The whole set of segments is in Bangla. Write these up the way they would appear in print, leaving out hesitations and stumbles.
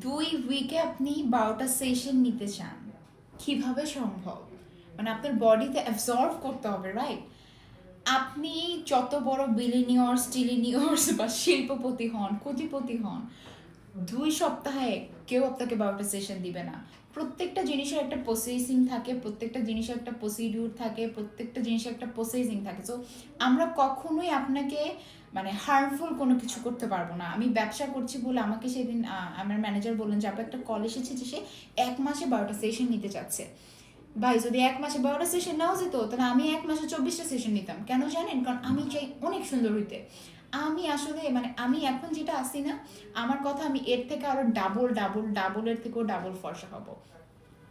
2 উইকে আপনি 12টা সেশন নিতে চান, কিভাবে সম্ভব? মানে আপনার বডিতে অ্যাবজর্ব করতে হবে, রাইট? আপনি যত বড় বিলিনিয়র্স টিলিনিয়র্স বা শিল্পপতি হন, কোটিপতি হন, 2 সপ্তাহে কেউ আপনাকে 12টা সেশন দিবে না। প্রত্যেকটা জিনিসের একটা প্রসেসিং থাকে, প্রত্যেকটা জিনিসের একটা প্রসিডিউর থাকে, প্রত্যেকটা জিনিসের একটা প্রসেসিং থাকে। সো আমরা কখনোই আপনাকে মানে হার্মফুল কোনো কিছু করতে পারবো না। আমি ব্যবসা করছি বলে আমাকে সেদিন আমার ম্যানেজার বললেন যে আপনি একটা কল এসেছে যে সে 1 মাসে 12টা সেশন নিতে চাচ্ছে। ভাই যদি 1 মাসে 12টা সেশন নেওয়া যেত তাহলে আমি 1 মাসে 24টা সেশন নিতাম। কেন জানেন? কারণ আমি চাই অনেক সুন্দর হইতে। আমি আসলে মানে আমি এখন যেটা আসি না, আমার কথা আমি এর থেকে আরো ডাবল ডাবল ডাবলের থেকেও ডাবল ফর্সা হব।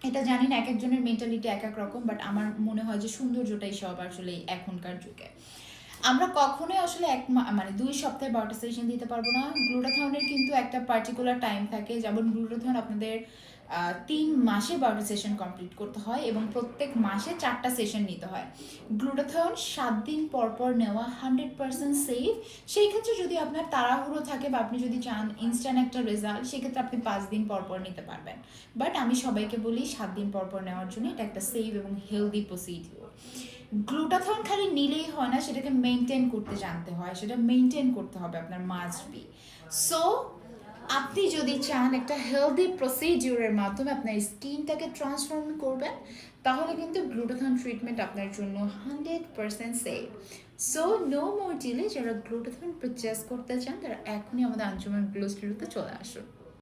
এটা জানি না, এক একজনের মেন্টালিটি এক এক রকম, বাট আমার মনে হয় যে সৌন্দর্যটাই সব আসলে এখনকার যুগে। আমরা কখনোই আসলে মানে 2 সপ্তাহে 12টা সেশন দিতে পারবো না। গ্লুটাথনের কিন্তু একটা পার্টিকুলার টাইম থাকে, যেমন গ্লুটাথন আপনাদের 3 মাসে 12টা সেশন কমপ্লিট করতে হয় এবং প্রত্যেক মাসে 4টা সেশন নিতে হয়। গ্লুটাথন 7 দিন পর পর নেওয়া 100% সেফ। সেই ক্ষেত্রে যদি আপনার তাড়াহুড়ো থাকে বা আপনি যদি চান ইনস্ট্যান্ট একটা রেজাল্ট, সেক্ষেত্রে আপনি 5 দিন পর পর নিতে পারবেন। বাট আমি সবাইকে বলি 7 দিন পর পর নেওয়ার জন্য। এটা একটা সেফ এবং হেলদি প্রসিডিওর। গ্লুটাথন খালি নিলেই হয় না, সেটাকে মেনটেন করতে জানতে হয়, সেটা মেনটেন করতে হবে আপনার মাস্ট বি। সো আপনি যদি চান একটা হেলদি প্রসিডিউরের মাধ্যমে আপনার স্কিনটাকে ট্রান্সফর্ম করবেন, তাহলে কিন্তু গ্লুটাথন ট্রিটমেন্ট আপনার জন্য 100% safe. So no more delay, যারা গ্লুটাথন পারচেস করতে চান তারা এখনই আমাদের আঞ্জুমান গ্লো স্টুডিওতে চলে আসুন।